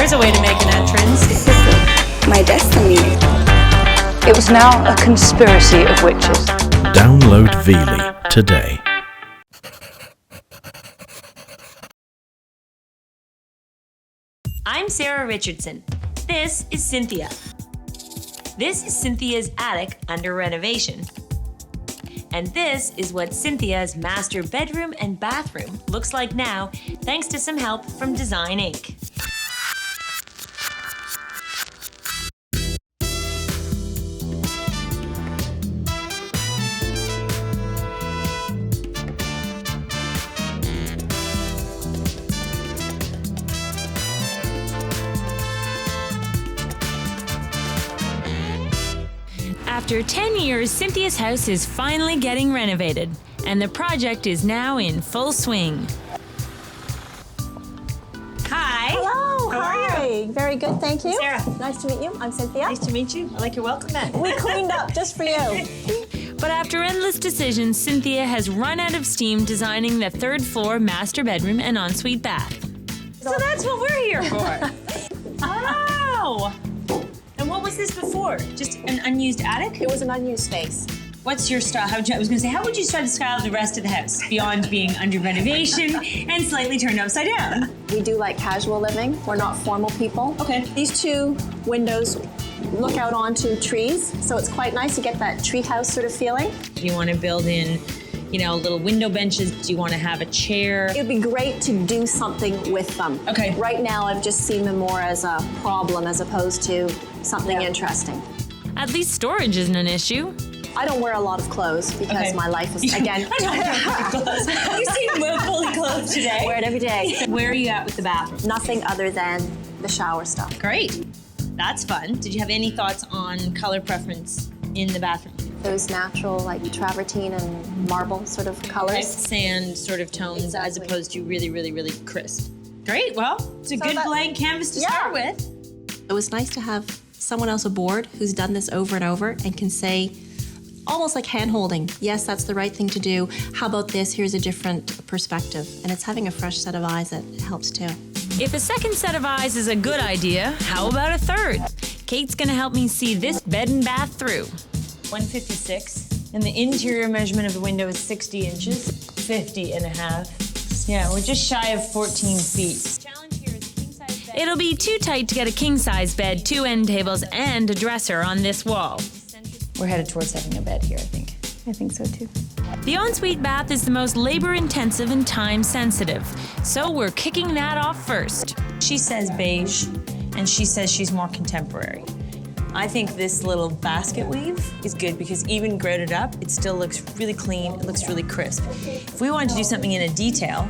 there's a way to make an entrance. This is my destiny. It was now a conspiracy of witches. Download Veely today. I'm Sarah Richardson. This is Cynthia. This is Cynthia's attic under renovation. And this is what Cynthia's master bedroom and bathroom looks like now, thanks to some help from Design Inc. After 10 years, Cynthia's house is finally getting renovated, and the project is now in full swing. Hi. Hello. How are you? Very good, thank you. Sarah. Nice to meet you. I'm Cynthia. Nice to meet you. I like your welcome mat. We cleaned up just for you. But after endless decisions, Cynthia has run out of steam designing the third floor master bedroom and ensuite bath. So that's what we're here for. Oh! And what was this before? Just an unused attic? It was an unused space. What's your style? How would you try to style the rest of the house beyond being under renovation and slightly turned upside down? We do like casual living. We're not formal people. Okay. These two windows look out onto trees, so it's quite nice to get that treehouse sort of feeling. Do you want to build in, little window benches? Do you want to have a chair? It'd be great to do something with them. Okay. Right now, I've just seen them more as a problem as opposed to something interesting. At least storage isn't an issue. I don't wear a lot of clothes because my life is, again... I don't wear clothes. You seem fully clothed today. Wear it every day. Where are you at with the bathroom? Nothing other than the shower stuff. Great. That's fun. Did you have any thoughts on color preference in the bathroom? Those natural, like travertine and marble sort of colors. Sand sort of tones as opposed to really, really, really crisp. Great. Well, it's a good blank canvas to start with. It was nice to have someone else aboard who's done this over and over and can say, almost like hand-holding, yes, that's the right thing to do. How about this? Here's a different perspective. And it's having a fresh set of eyes that helps too. If a second set of eyes is a good idea, how about a third? Kate's gonna help me see this bed and bath through. 156, and the interior measurement of the window is 60 inches, 50 and a half. Yeah, we're just shy of 14 feet. It'll be too tight to get a king-size bed, 2 end tables, and a dresser on this wall. We're headed towards having a bed here, I think. I think so too. The ensuite bath is the most labor-intensive and time-sensitive, so we're kicking that off first. She says beige, and she says she's more contemporary. I think this little basket weave is good because even graded up, it still looks really clean, it looks really crisp. If we wanted to do something in a detail,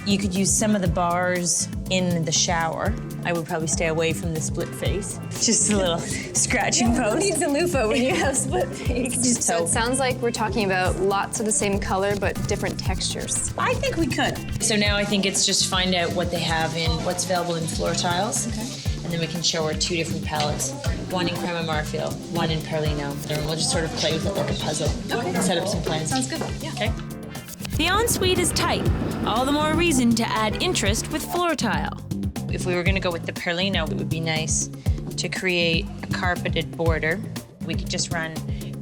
you could use some of the bars in the shower. I would probably stay away from the split face. Just a little scratching post. Who needs a loofah when you have split face? So it sounds like we're talking about lots of the same color, but different textures. I think we could. So now I think it's just find out what they have in, what's available in floor tiles. Okay. And then we can show her 2 different palettes. One in crema marfil, one in perlino. And we'll just sort of play with it like a puzzle. Okay. And set up some plans. Sounds good, yeah. Okay. The ensuite is tight. All the more reason to add interest with floor tile. If we were gonna go with the perlino, it would be nice to create a carpeted border. We could just run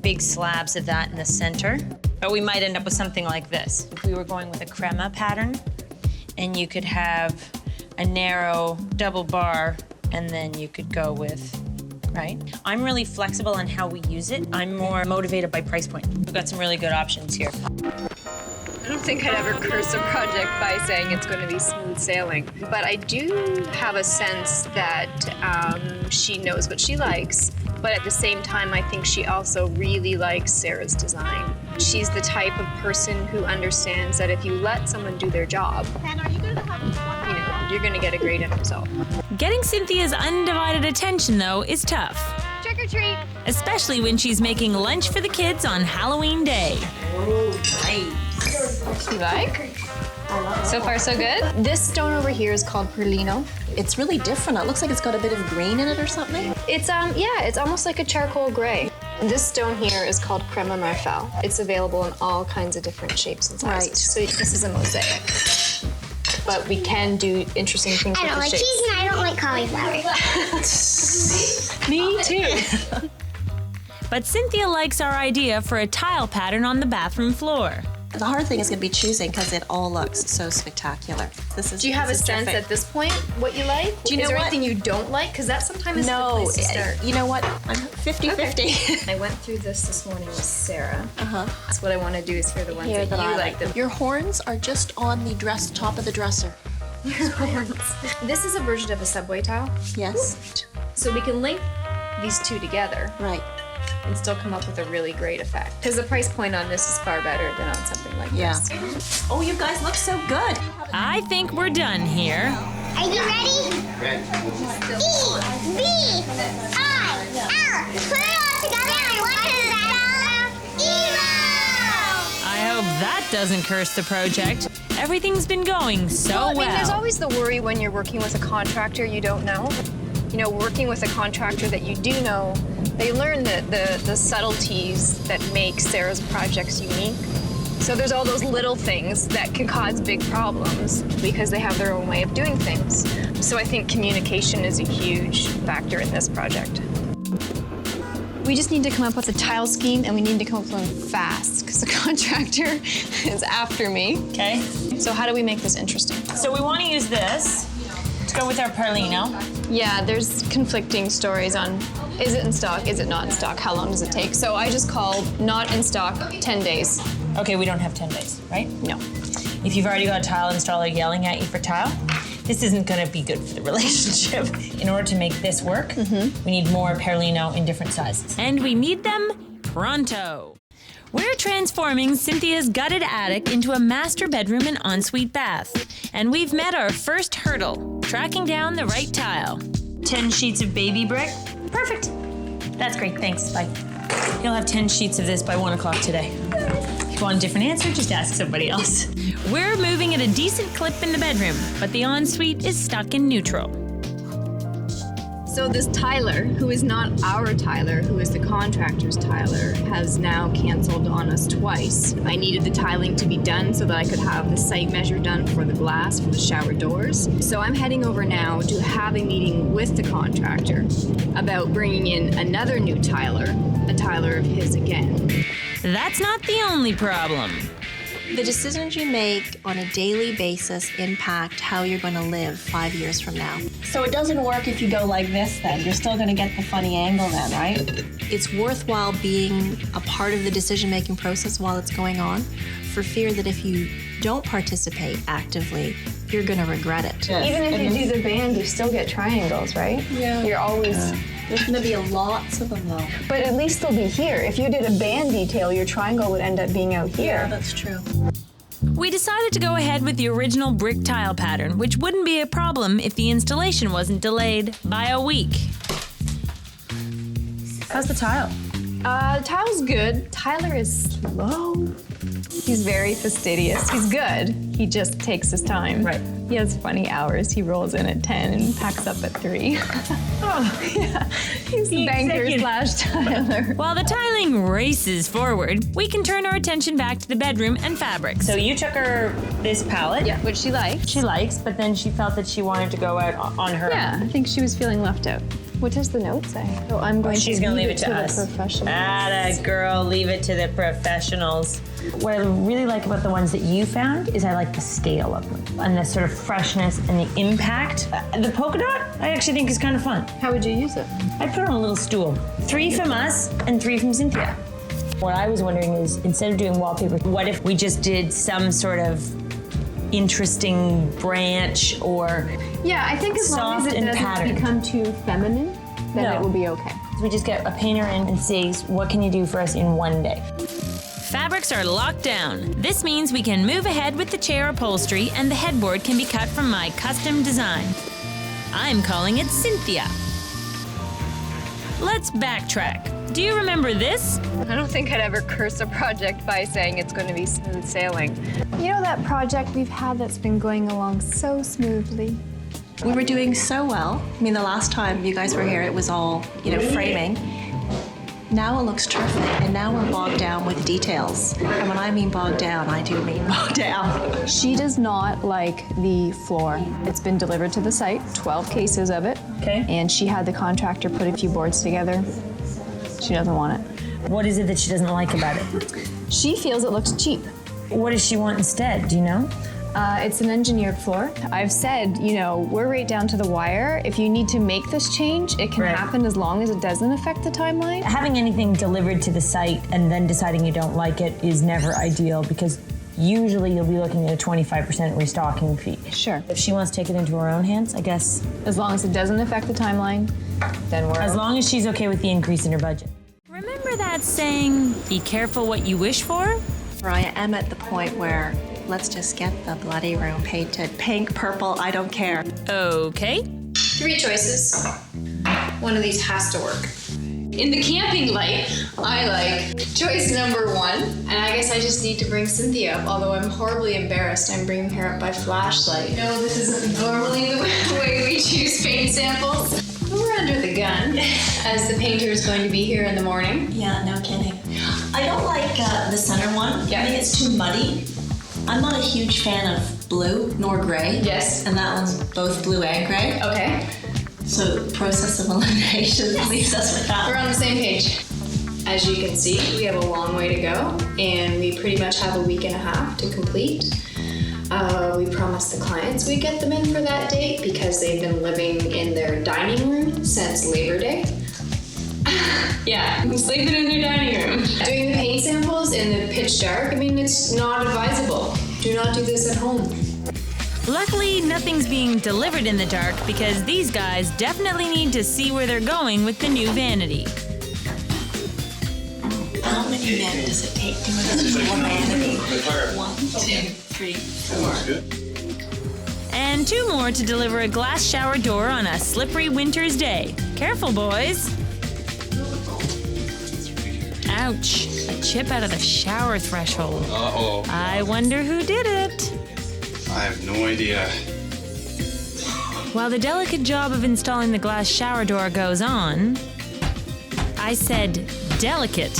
big slabs of that in the center. But we might end up with something like this. If we were going with a crema pattern, and you could have a narrow double bar, and then you could go with, right? I'm really flexible on how we use it. I'm more motivated by price point. We've got some really good options here. I don't think I'd ever curse a project by saying it's going to be smooth sailing. But I do have a sense that she knows what she likes. But at the same time, I think she also really likes Sarah's design. She's the type of person who understands that if you let someone do their job, you're going to get a great end result. Getting Cynthia's undivided attention, though, is tough. Trick or treat! Especially when she's making lunch for the kids on Halloween Day. You like? So far, so good? This stone over here is called perlino. It's really different. It looks like it's got a bit of green in it or something. It's it's almost like a charcoal gray. And this stone here is called crema marfil. It's available in all kinds of different shapes and sizes. Right. So this is a mosaic. but we can do interesting things I with don't the like shapes. cheese and I don't like cauliflower. Me too. But Cynthia likes our idea for a tile pattern on the bathroom floor. The hard thing is going to be choosing because it all looks so spectacular. Do you have a sense at this point what you like? Do you know is there what? anything you don't like? Because that sometimes is No, the place to start. you know what? I'm 50-50. I went through this morning with Sarah. Uh-huh. That's what I want to do is hear the ones that you like. Your horns are just on the top of the dresser. This is a version of a subway tile. Yes. So we can link these two together Right. and still come up with a really great effect. Because the price point on this is far better than on something like this. Oh, you guys look so good. I think we're done here. Are you ready? Ready. E, B, I, L. Put it all together and what is that? Evo! I hope that doesn't curse the project. Everything's been going so Well, I mean, there's well. always the worry when you're working with a contractor you don't know. You know, working with a contractor that you do know, they learn the subtleties that make Sarah's projects unique. So there's all those little things that can cause big problems because they have their own way of doing things. So I think communication is a huge factor in this project. We just need to come up with a tile scheme and we need to come up with one fast because the contractor is after me. Okay. So how do we make this interesting? So we want to use this to go with our perlino. Yeah, there's conflicting stories on is it in stock, is it not in stock, how long does it take? So I just called not in stock 10 days. Okay, we don't have 10 days, right? No. If you've already got a tile installer yelling at you for tile, this isn't going to be good for the relationship. In order to make this work, we need more perlino in different sizes. And we need them pronto. We're transforming Cynthia's gutted attic into a master bedroom and ensuite bath. And we've met our first hurdle, tracking down the right tile. 10 sheets of baby brick. Perfect. That's great, thanks, bye. You'll have 10 sheets of this by 1 o'clock today. If you want a different answer, just ask somebody else. We're moving at a decent clip in the bedroom, but the ensuite is stuck in neutral. So this Tyler, who is not our Tyler, who is the contractor's Tyler, has now canceled on us twice. I needed the tiling to be done so that I could have the site measure done for the glass for the shower doors. So I'm heading over now to have a meeting with the contractor about bringing in another new Tyler, a Tyler of his again. That's not the only problem. The decisions you make on a daily basis impact how you're going to live 5 years from now. So it doesn't work if you go like this then. You're still going to get the funny angle then, right? It's worthwhile being a part of the decision-making process while it's going on, for fear that if you don't participate actively, you're going to regret it. Even if you do the band, you still get triangles, right? Yeah. You're always... There's going to be lots of them, though. But at least they'll be here. If you did a band detail, your triangle would end up being out here. Yeah, that's true. We decided to go ahead with the original brick tile pattern, which wouldn't be a problem if the installation wasn't delayed by a week. How's the tile? Tyler's good. Tyler is slow. He's very fastidious. He's good. He just takes his time. Right. He has funny hours. He rolls in at 10 and packs up at 3. Oh, yeah. He's the banker / Tyler. While the tiling races forward, we can turn our attention back to the bedroom and fabrics. So you took her this palette. Yeah, which she likes. She likes, but then she felt that she wanted to go out on her Yeah, own. I think she was feeling left out. What does the note say? Oh, I'm going She's going to leave it to us. the professionals. Atta girl, leave it to the professionals. What I really like about the ones that you found is I like the scale of them and the sort of freshness and the impact. The polka dot, I actually think is kind of fun. How would you use it? I put on a little stool. 3 from us and 3 from Cynthia. What I was wondering is, instead of doing wallpaper, what if we just did some sort of interesting branch or Yeah, I think as long as soft it and doesn't patterned. become too feminine, then No. it will be okay. we just get a painter in and say, what can you do for us in 1 day? Fabrics are locked down. This means we can move ahead with the chair upholstery and the headboard can be cut from my custom design. I'm calling it Cynthia. Let's backtrack. Do you remember this? I don't think I'd ever curse a project by saying it's going to be smooth sailing. You know that project we've had that's been going along so smoothly? We were doing so well. I mean, the last time you guys were here, it was all, framing. Now it looks terrific, and now we're bogged down with details. And when I mean bogged down, I do mean bogged down. She does not like the floor. It's been delivered to the site, 12 cases of it. Okay. And she had the contractor put a few boards together. She doesn't want it. What is it that she doesn't like about it? She feels it looks cheap. What does she want instead? Do you know? It's an engineered floor. I've said, we're right down to the wire. If you need to make this change, it can happen as long as it doesn't affect the timeline. Having anything delivered to the site and then deciding you don't like it is never ideal because usually you'll be looking at a 25% restocking fee. Sure. If she wants to take it into her own hands, I guess. As long as it doesn't affect the timeline, then we're... As long as she's okay with the increase in her budget. Remember that saying, be careful what you wish for? I am at the point where let's just get the bloody room painted pink, purple, I don't care. Okay. 3 choices. One of these has to work. In the camping light, I like choice number 1. And I guess I just need to bring Cynthia up, although I'm horribly embarrassed. I'm bringing her up by flashlight. No, this isn't normally the way we choose paint samples. We're under the gun, as the painter is going to be here in the morning. Yeah, no kidding. I don't like the center one. Yeah. I think it's too muddy. I'm not a huge fan of blue nor gray. Yes. And that one's both blue and gray. Okay. So process of elimination leaves us with that. We're on the same page. As you can see, we have a long way to go, and we pretty much have a week and a half to complete. We promised the clients we'd get them in for that date because they've been living in their dining room since Labor Day. Yeah, sleeping in their dining room. Doing the paint samples in the pitch dark, it's not advisable. Do not do this at home. Luckily, nothing's being delivered in the dark because these guys definitely need to see where they're going with the new vanity. How many men does it take to make a vanity? 1, 2, 3, 4. And 2 more to deliver a glass shower door on a slippery winter's day. Careful, boys. Ouch, a chip out of the shower threshold. Uh-oh. I wonder who did it. I have no idea. While the delicate job of installing the glass shower door goes on, I said delicate.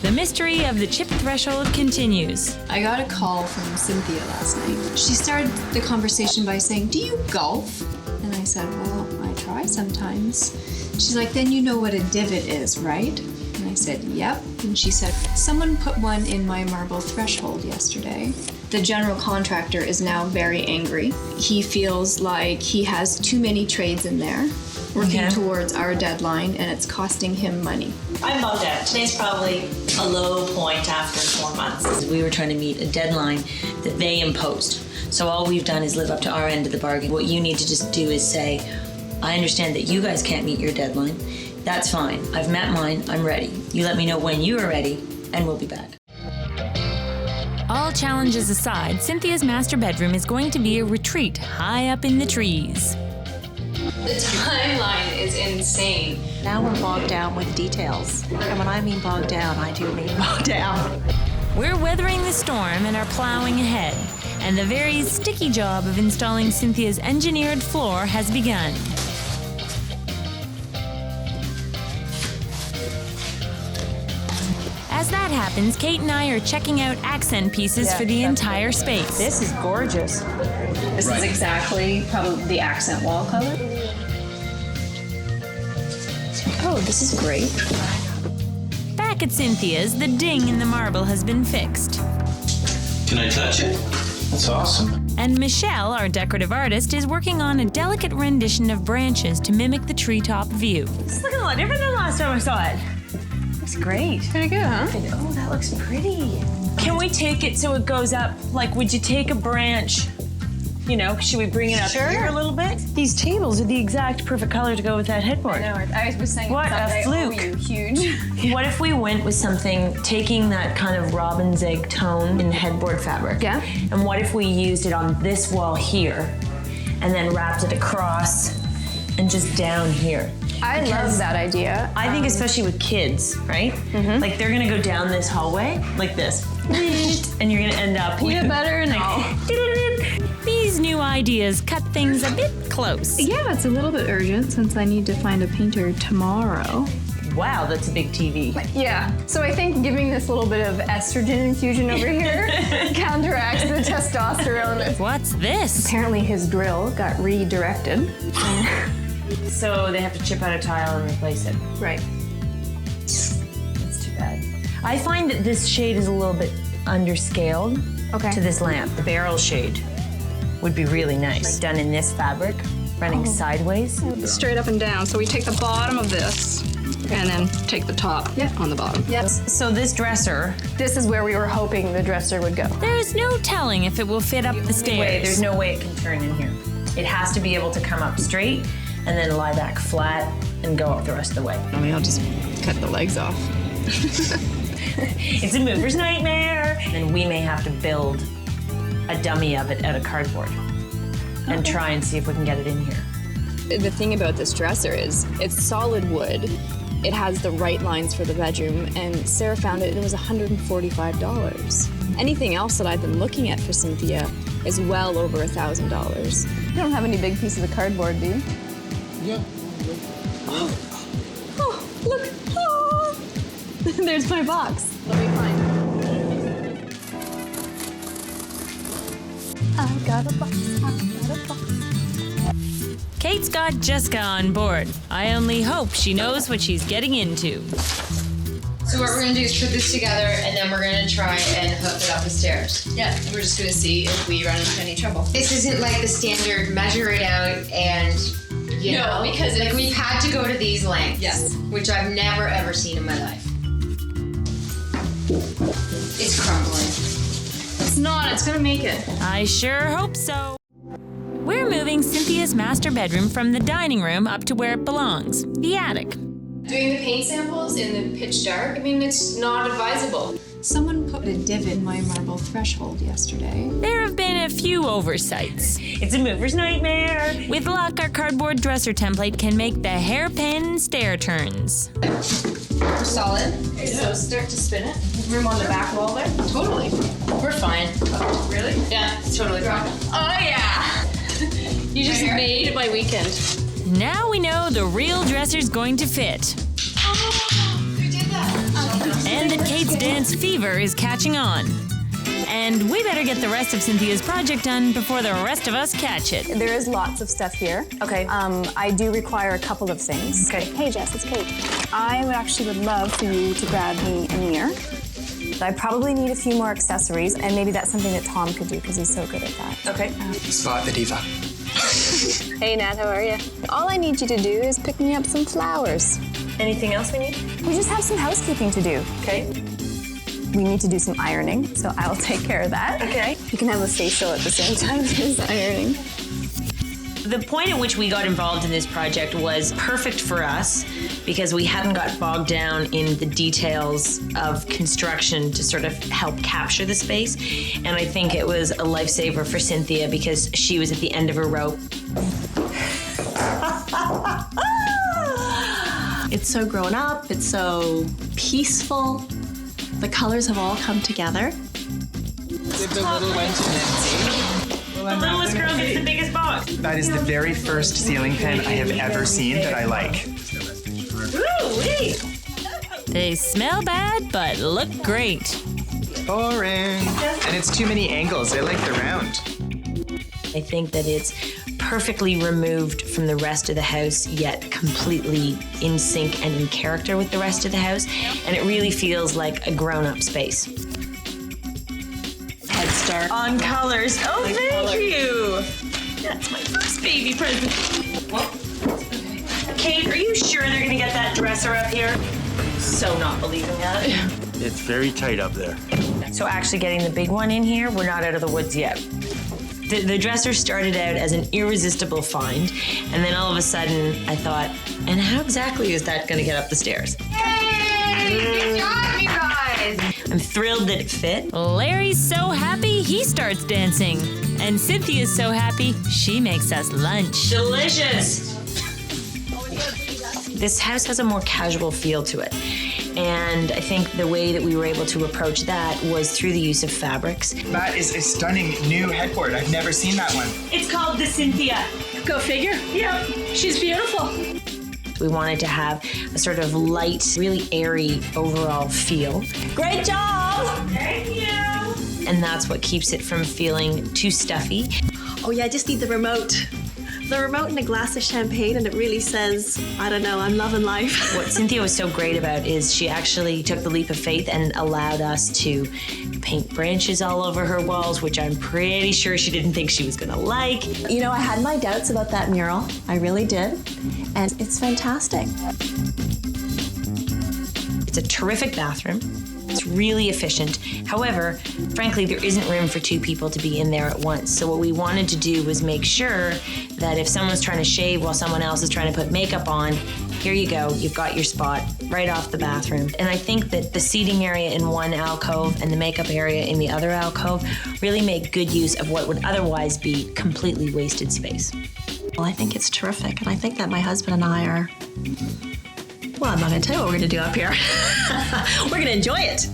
The mystery of the chip threshold continues. I got a call from Cynthia last night. She started the conversation by saying, "Do you golf?" And I said, "Well, I try sometimes." She's like, "Then you know what a divot is, right?" And I said, "Yep." And she said, "Someone put one in my marble threshold yesterday." The general contractor is now very angry. He feels like he has too many trades in there working towards our deadline, and it's costing him money. I'm bummed out. Today's probably a low point after 4 months. We were trying to meet a deadline that they imposed. So all we've done is live up to our end of the bargain. What you need to just do is say, I understand that you guys can't meet your deadline. That's fine. I've met mine. I'm ready. You let me know when you are ready, and we'll be back. All challenges aside, Cynthia's master bedroom is going to be a retreat high up in the trees. The timeline is insane. Now we're bogged down with details. And when I mean bogged down, I do mean bogged down. We're weathering the storm and are plowing ahead, and the very sticky job of installing Cynthia's engineered floor has begun. As that happens, Kate and I are checking out accent pieces for the entire space. This is gorgeous. This is exactly probably the accent wall color. Oh, this is great. Back at Cynthia's, the ding in the marble has been fixed. Can I touch it? That's awesome. And Michelle, our decorative artist, is working on a delicate rendition of branches to mimic the treetop view. It's looking a lot different than last time I saw it. Looks great. Pretty good, huh? Oh, that looks pretty. Can we take it so it goes up? Like, would you take a branch? You know, should we bring it up here a little bit? These tables are the exact perfect color to go with that headboard. I know, I was saying what a fluke. Huge. What if we went with something, taking that kind of robin's egg tone in the headboard fabric? Yeah. And what if we used it on this wall here and then wrapped it across and just down here? I love that idea. I think especially with kids, right? Mm-hmm. Like they're gonna go down this hallway like this. And you're gonna end up peanut butter and These new ideas cut things a bit close. Yeah, it's a little bit urgent since I need to find a painter tomorrow. Wow, that's a big TV. Yeah. So I think giving this little bit of estrogen infusion over here counteracts the testosterone. What's this? Apparently his drill got redirected. So they have to chip out a tile and replace it. Right. That's too bad. I find that this shade is a little bit underscaled to this lamp. The barrel shade would be really nice. Done in this fabric, running sideways. Straight up and down. So we take the bottom of this and then take the top on the bottom. Yes. So this dresser. This is where we were hoping the dresser would go. There's no telling if it will fit up the stairs. There's no way it can turn in here. It has to be able to come up straight and then lie back flat and go up the rest of the way. I mean, I'll just cut the legs off. It's a mover's nightmare. And we may have to build a dummy of it out of cardboard and try and see if we can get it in here. The thing about this dresser is it's solid wood. It has the right lines for the bedroom, and Sarah found it and it was $145. Anything else that I've been looking at for Cynthia is well over $1,000. You don't have any big pieces of cardboard, do you? Yeah. Oh, look. Oh. There's my box. Let me find. I got a box. I got a box. Kate's got Jessica on board. I only hope she knows what she's getting into. So what we're gonna do is put this together and then we're gonna try and hook it up the stairs. Yeah, we're just gonna see if we run into any trouble. This isn't like the standard measure it out and, you know, because like we've had to go to these lengths. Yes. Which I've never ever seen in my life. It's crumbling. It's not, it's gonna make it. I sure hope so. We're moving Cynthia's master bedroom from the dining room up to where it belongs, the attic. Doing the paint samples in the pitch dark, I mean, it's not advisable. Someone put a divot in my marble threshold yesterday. There have been a few oversights. It's a mover's nightmare. With luck, our cardboard dresser template can make the hairpin stair turns. We're solid. Okay, so start to spin it. Room on the back wall there? Totally. We're fine. Really? Yeah, it's totally fine. Oh yeah! You just made my weekend. Now we know the real dresser's going to fit. Who did that? And that Kate's dance fever is catching on. And we better get the rest of Cynthia's project done before the rest of us catch it. There is lots of stuff here. Okay. I do require a couple of things. Okay. Hey, Jess, it's Kate. I would love for you to grab me a mirror. I probably need a few more accessories, and maybe that's something that Tom could do because he's so good at that. Okay. Spot the diva. Hey, Nat, how are you? All I need you to do is pick me up some flowers. Anything else we need? We just have some housekeeping to do. Okay. We need to do some ironing, so I will take care of that. Okay. You can have a facial at the same time as ironing. The point at which we got involved in this project was perfect for us because we hadn't got bogged down in the details of construction to sort of help capture the space. And I think it was a lifesaver for Cynthia because she was at the end of her rope. It's so grown up, it's so peaceful. The colors have all come together. Give the little one to Nancy. The littlest girl gets the biggest box. That is the very first ceiling fan I have ever seen that I like. Ooh-wee. They smell bad, but look great. Boring. And it's too many angles. I like the round. I think that it's perfectly removed from the rest of the house, yet completely in sync and in character with the rest of the house. And it really feels like a grown-up space. Head start on colors. Oh, thank you. That's my first baby present. Kate, are you sure they're gonna get that dresser up here? So not believing that. It's very tight up there. So actually getting the big one in here, we're not out of the woods yet. The dresser started out as an irresistible find, and then all of a sudden I thought, and how exactly is that gonna get up the stairs? Yay! Good job, you guys! I'm thrilled that it fit. Larry's so happy, he starts dancing. And Cynthia's so happy, she makes us lunch. Delicious! This house has a more casual feel to it. And I think the way that we were able to approach that was through the use of fabrics. That is a stunning new headboard. I've never seen that one. It's called the Cynthia. Go figure. Yep. She's beautiful. We wanted to have a sort of light, really airy overall feel. Great job! Thank you! And that's what keeps it from feeling too stuffy. Oh yeah, I just need the remote. The remote and a glass of champagne, and it really says, I don't know, I'm loving life. What Cynthia was so great about is she actually took the leap of faith and allowed us to paint branches all over her walls, which I'm pretty sure she didn't think she was gonna like. You know, I had my doubts about that mural. I really did. And it's fantastic. It's a terrific bathroom. It's really efficient. However, frankly, there isn't room for two people to be in there at once. So what we wanted to do was make sure that if someone's trying to shave while someone else is trying to put makeup on, here you go, you've got your spot right off the bathroom. And I think that the seating area in one alcove and the makeup area in the other alcove really make good use of what would otherwise be completely wasted space. Well, I think it's terrific, and I think that my husband and I are, well, I'm not gonna tell you what we're gonna do up here. We're gonna enjoy it.